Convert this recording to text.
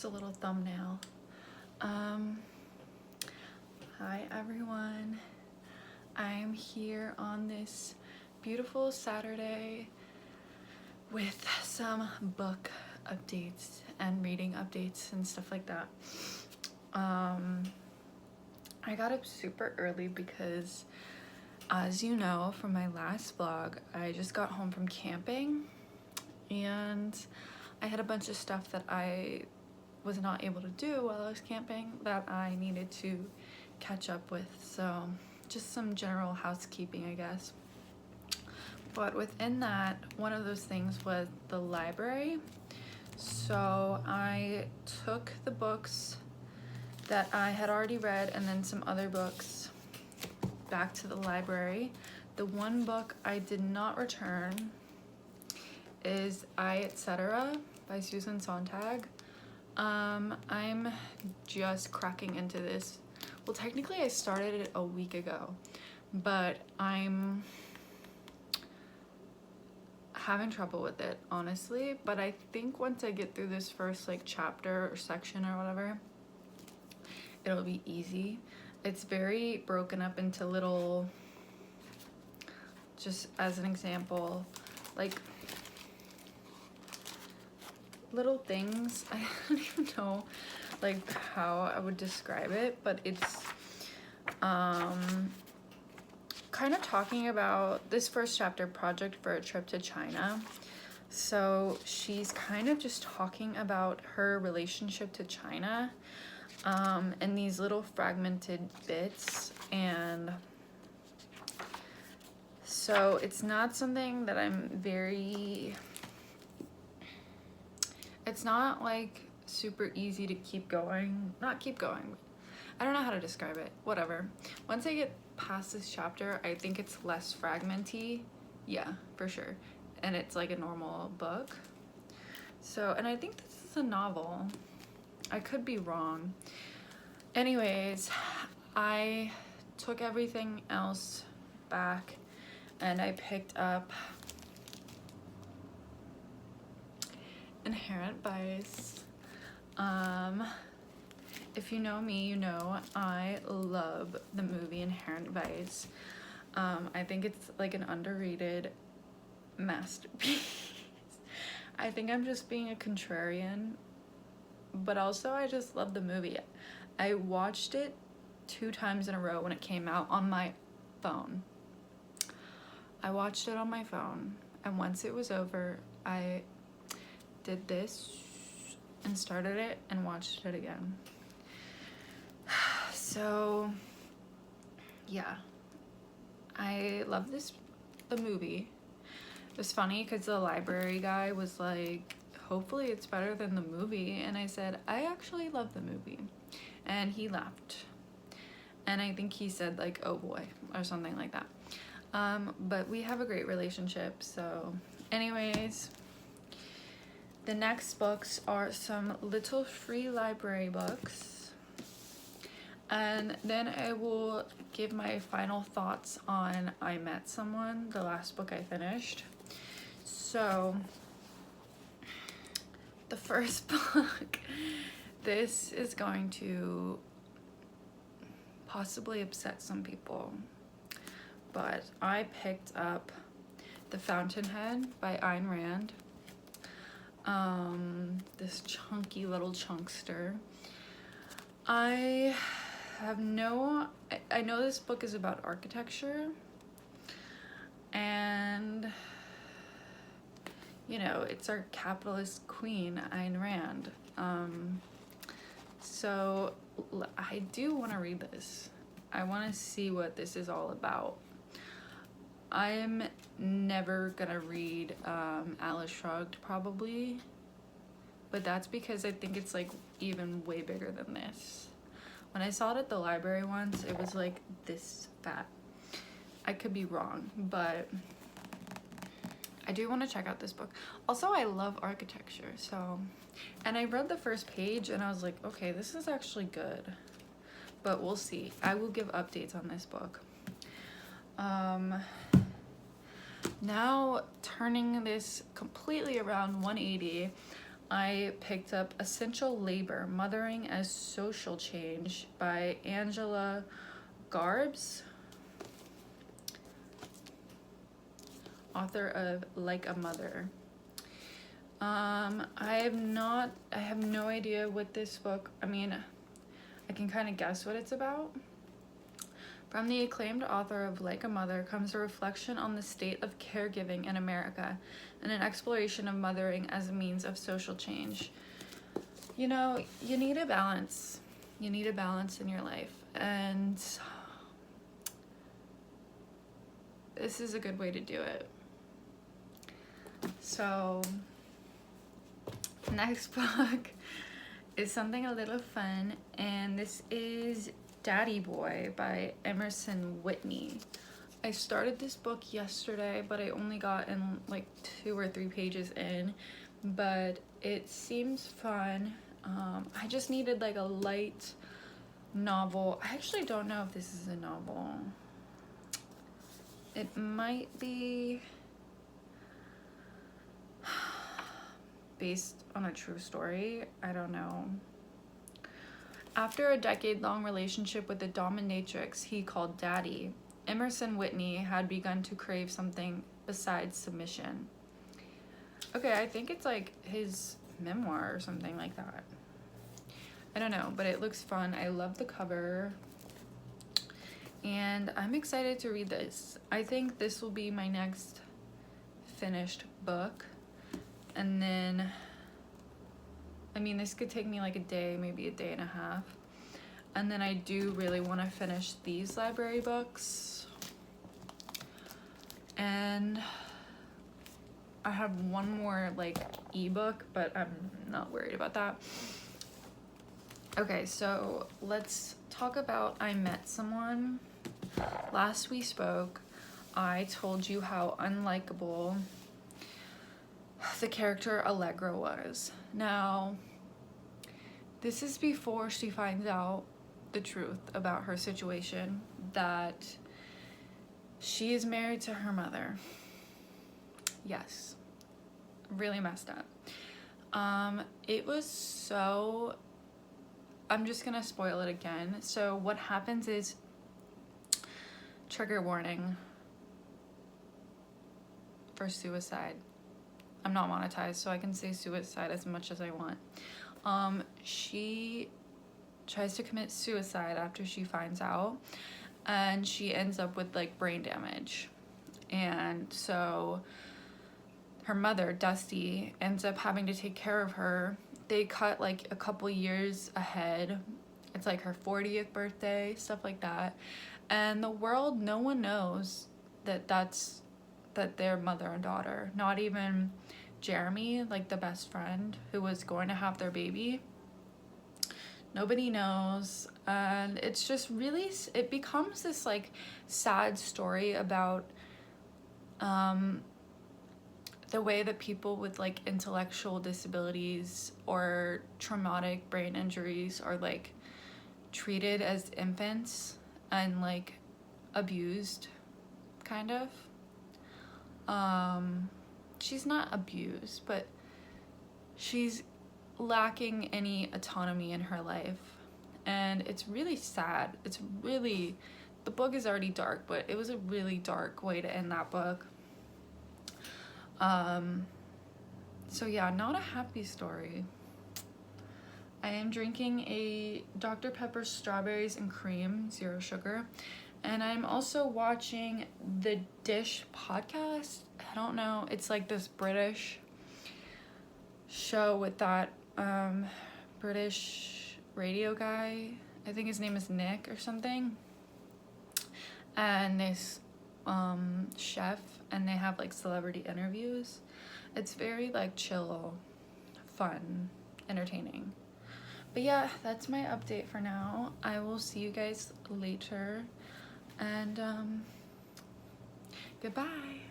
a little thumbnail. Hi everyone. I'm here on this beautiful Saturday with some book updates and reading updates and stuff like that. I got up super early because, as you know from my last vlog, I just got home from camping and I had a bunch of stuff that I was not able to do while I was camping that I needed to catch up with. So just some general housekeeping, I guess. But within that, one of those things was the library. So I took the books that I had already read and then some other books back to the library. The one book I did not return is I, Etc. by Susan Sontag. I'm just cracking into this. Well, technically I started it a week ago, but I'm having trouble with it, honestly. But I think once I get through this first chapter or section or whatever, it'll be easy. It's very broken up into little, just as an example, little things. I don't even know how I would describe it, but it's kind of talking about this first chapter, project for a trip to China. So she's kind of just talking about her relationship to China and these little fragmented bits. And so it's not something that it's not super easy to keep going. Not keep going. I don't know how to describe it. Whatever. Once I get past this chapter, I think it's less fragmenty. Yeah, for sure. And it's like a normal book. So, and I think this is a novel. I could be wrong. Anyways, I took everything else back and I picked up Inherent Vice. If you know me, you know I love the movie Inherent Vice. I think it's an underrated masterpiece. I think I'm just being a contrarian, but also I just love the movie. I watched it 2 times in a row when it came out on my phone. I watched it on my phone, and once it was over, I did this and started it and watched it again. So yeah, I love the movie. It was funny because the library guy was like, hopefully it's better than the movie, and I said I actually love the movie, and he laughed, and I think he said oh boy or something like that. But we have a great relationship. So anyways, the next books are some little free library books, and then I will give my final thoughts on I Met Someone, the last book I finished. So the first book, this is going to possibly upset some people, but I picked up The Fountainhead by Ayn Rand. This chunky little chunkster. I know this book is about architecture, and it's our capitalist queen, Ayn Rand. So I do want to read this. I want to see what this is all about. I'm never gonna read Atlas Shrugged, probably, but that's because I think it's even way bigger than this. When I saw it at the library once, it was this fat. I could be wrong, but I do want to check out this book. Also, I love architecture, so, and I read the first page and I was like, okay, this is actually good, but we'll see. I will give updates on this book. Now turning this completely around 180, I picked up Essential Labor, Mothering as Social Change by Angela Garbs, author of Like a Mother. I have no idea what this book, I mean, I can kind of guess what it's about. From the acclaimed author of Like a Mother comes a reflection on the state of caregiving in America and an exploration of mothering as a means of social change. You know, you need a balance. You need a balance in your life. And this is a good way to do it. So, next book is something a little fun, and this is Daddy Boy by Emerson Whitney. I started this book yesterday, but I only got in like 2 or 3 pages in, but it seems fun. I just needed like a light novel. I actually don't know if this is a novel. It might be based on a true story. I don't know. After a decade-long relationship with the dominatrix he called Daddy, Emerson Whitney had begun to crave something besides submission. Okay, I think it's like his memoir or something like that. I don't know, but it looks fun. I love the cover. And I'm excited to read this. I think this will be my next finished book. And then, I mean, this could take me like a day, maybe a day and a half. And then I do really want to finish these library books. And I have one more like ebook, but I'm not worried about that. Okay, so let's talk about I Met Someone. Last we spoke, I told you how unlikable the character Allegra was. Now, this is before she finds out the truth about her situation, that she is married to her mother. Yes, really messed up. It was so, I'm just gonna spoil it again. So what happens is, trigger warning for suicide. I'm not monetized, so I can say suicide as much as I want. She tries to commit suicide after she finds out, and she ends up with like brain damage. And so her mother, Dusty, ends up having to take care of her. They cut like a couple years ahead. It's like her 40th birthday, stuff like that. And the world, no one knows that they're mother and daughter. Not even Jeremy, like the best friend who was going to have their baby. Nobody knows. And it's just really, it becomes this like sad story about the way that people with like intellectual disabilities or traumatic brain injuries are like treated as infants and like abused, kind of. She's not abused, but she's lacking any autonomy in her life, and it's really sad. It's really, the book is already dark, but it was a really dark way to end that book. So yeah, not a happy story. I am drinking a Dr. Pepper Strawberries and Cream, 0 sugar. And I'm also watching the Dish podcast. I don't know. It's like this British show with that British radio guy. I think his name is Nick or something. And this chef, and they have like celebrity interviews. It's very like chill, fun, entertaining. But yeah, that's my update for now. I will see you guys later. And goodbye.